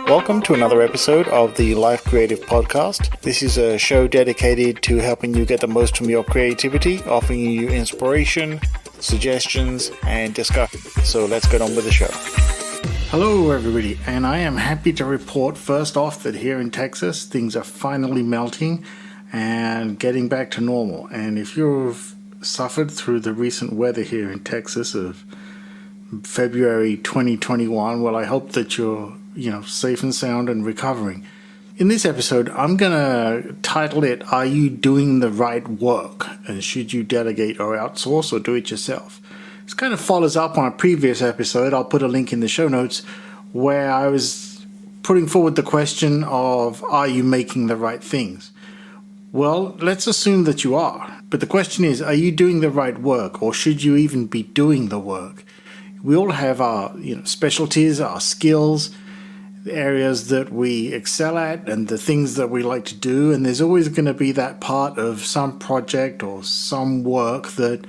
Welcome to another episode of the Life Creative Podcast. This is a show dedicated to helping you get the most from your creativity, offering you inspiration, suggestions, and discussion. So let's get on with the show. Hello everybody, and I am happy to report first off that here in Texas things are finally melting and getting back to normal. And if you've suffered through the recent weather here in Texas of February 2021, well, I hope that you're safe and sound and recovering. In this episode, I'm gonna title it, Are You Doing the Right Work? And should you delegate or outsource or do it yourself? This kind of follows up on a previous episode. I'll put a link in the show notes where I was putting forward the question of, are you making the right things? Well, let's assume that you are. But the question is, are you doing the right work, or should you even be doing the work? We all have our specialties, our skills, the areas that we excel at and the things that we like to do, and there's always going to be that part of some project or some work that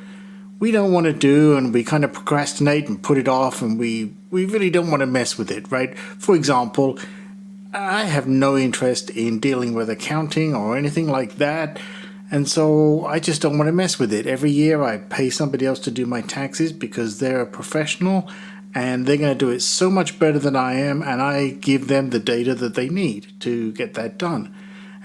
we don't want to do, and we kind of procrastinate and put it off, and we really don't want to mess with it, right? For example, I have no interest in dealing with accounting or anything like that, and so I just don't want to mess with it. Every year I pay somebody else to do my taxes because they're a professional and they're going to do it so much better than I am, and I give them the data that they need to get that done.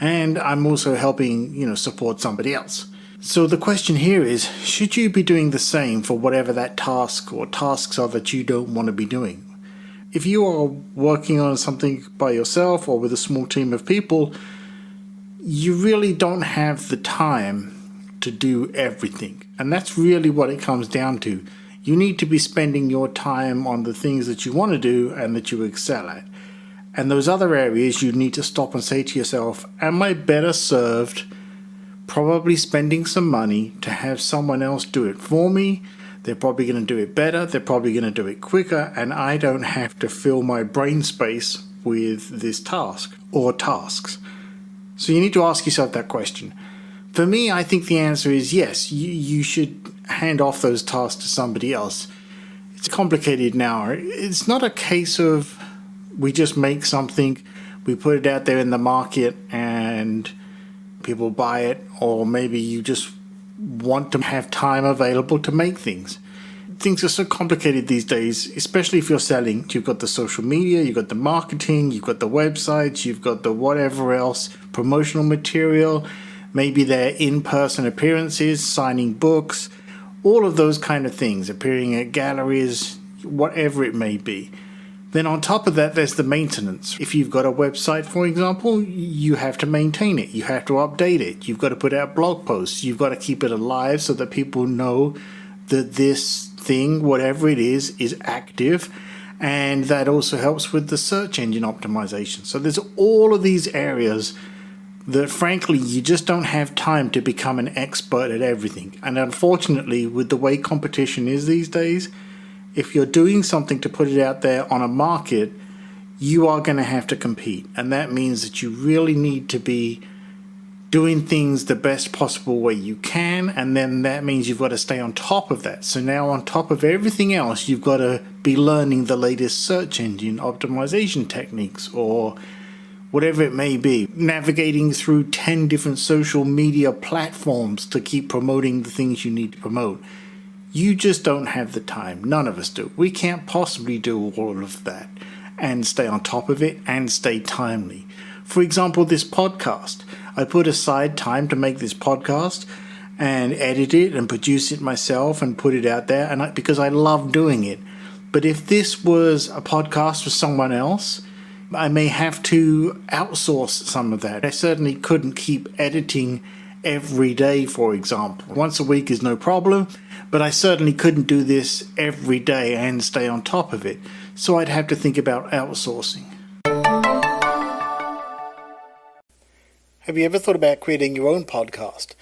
And I'm also helping, support somebody else. So the question here is, should you be doing the same for whatever that task or tasks are that you don't want to be doing? If you are working on something by yourself or with a small team of people, you really don't have the time to do everything. And that's really what it comes down to. You need to be spending your time on the things that you want to do and that you excel at. And those other areas, you need to stop and say to yourself, am I better served probably spending some money to have someone else do it for me? They're probably going to do it better, they're probably going to do it quicker, and I don't have to fill my brain space with this task or tasks. So you need to ask yourself that question. For me, I think the answer is yes, you should hand off those tasks to somebody else. It's complicated now. It's not a case of we just make something, we put it out there in the market and people buy it, or maybe you just want to have time available to make things. Things are so complicated these days, especially if you're selling. You've got the social media, you've got the marketing, you've got the websites, you've got the whatever else, promotional material, maybe they're in-person appearances, signing books, all of those kind of things, appearing at galleries, whatever it may be. Then on top of that, there's the maintenance. If you've got a website, for example, you have to maintain it. You have to update it. You've got to put out blog posts. You've got to keep it alive so that people know that this thing, whatever it is active. And that also helps with the search engine optimization. So there's all of these areas that frankly you just don't have time to become an expert at everything. And unfortunately, with the way competition is these days, if you're doing something to put it out there on a market, you are going to have to compete. And that means that you really need to be doing things the best possible way you can, and then that means you've got to stay on top of that. So now on top of everything else, you've got to be learning the latest search engine optimization techniques or whatever it may be, navigating through 10 different social media platforms to keep promoting the things you need to promote. You just don't have the time. None of us do. We can't possibly do all of that and stay on top of it and stay timely. For example, this podcast. I put aside time to make this podcast and edit it and produce it myself and put it out there because I love doing it. But if this was a podcast for someone else, I may have to outsource some of that. I certainly couldn't keep editing every day, for example. Once a week is no problem, but I certainly couldn't do this every day and stay on top of it. So I'd have to think about outsourcing. Have you ever thought about creating your own podcast?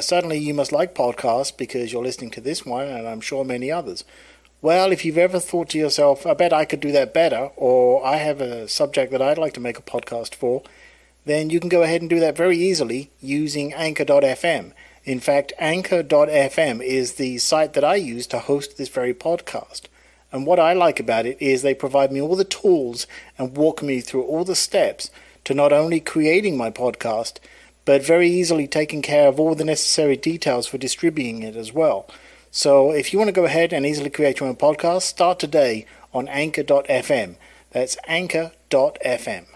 Certainly you must like podcasts because you're listening to this one, and I'm sure many others. Well, if you've ever thought to yourself, I bet I could do that better, or I have a subject that I'd like to make a podcast for, then you can go ahead and do that very easily using Anchor.fm. In fact, Anchor.fm is the site that I use to host this very podcast. And what I like about it is they provide me all the tools and walk me through all the steps to not only creating my podcast, but very easily taking care of all the necessary details for distributing it as well. So if you want to go ahead and easily create your own podcast, start today on Anchor.fm. That's Anchor.fm.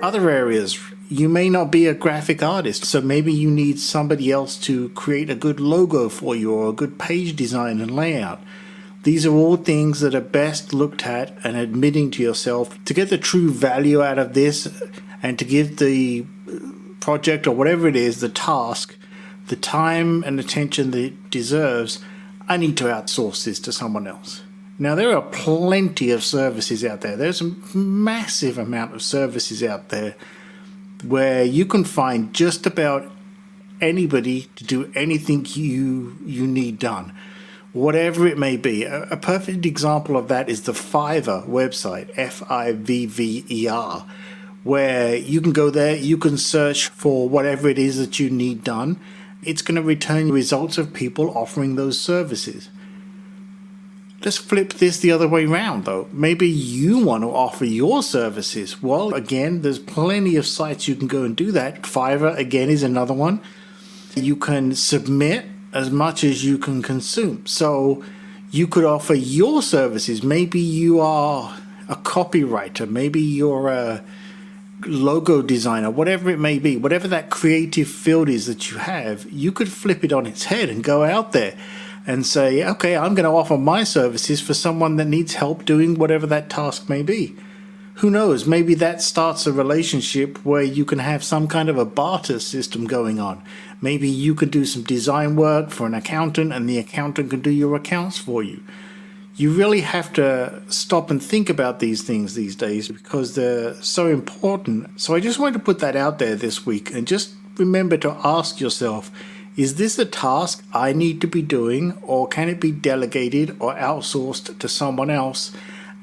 Other areas. You may not be a graphic artist, so maybe you need somebody else to create a good logo for you or a good page design and layout. These are all things that are best looked at and admitting to yourself to get the true value out of this and to give the project or whatever it is, the task, the time and attention that it deserves. I need to outsource this to someone else. Now, there are plenty of services out there. There's a massive amount of services out there where you can find just about anybody to do anything you need done, whatever it may be. A perfect example of that is the Fiverr website, Fivver, where you can go there, you can search for whatever it is that you need done. It's going to return results of people offering those services. Let's flip this the other way around, though. Maybe you want to offer your services. Well, again, there's plenty of sites you can go and do that. Fiverr, again, is another one. You can submit as much as you can consume. So you could offer your services. Maybe you are a copywriter. Maybe you're a logo designer, whatever it may be. Whatever that creative field is that you have, you could flip it on its head and go out there and say, okay, I'm going to offer my services for someone that needs help doing whatever that task may be. Who knows, maybe that starts a relationship where you can have some kind of a barter system going on. Maybe you can do some design work for an accountant and the accountant can do your accounts for you. You really have to stop and think about these things these days because they're so important. So I just wanted to put that out there this week and just remember to ask yourself, is this a task I need to be doing, or can it be delegated or outsourced to someone else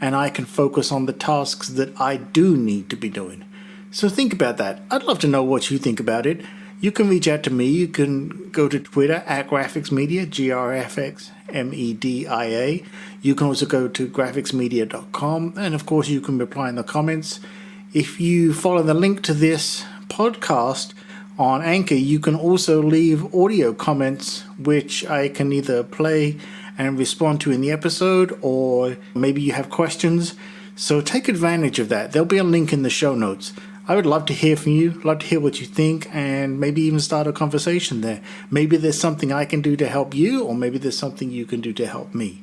and I can focus on the tasks that I do need to be doing? So think about that. I'd love to know what you think about it. You can reach out to me. You can go to Twitter at GraphicsMedia, GRFXMedia. You can also go to graphicsmedia.com, and of course you can reply in the comments. If you follow the link to this podcast on Anchor, you can also leave audio comments, which I can either play and respond to in the episode, or maybe you have questions. So take advantage of that. There'll be a link in the show notes. I would love to hear from you, love to hear what you think, and maybe even start a conversation there. Maybe there's something I can do to help you, or maybe there's something you can do to help me.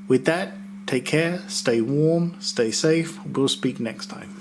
With that, take care, stay warm, stay safe. We'll speak next time.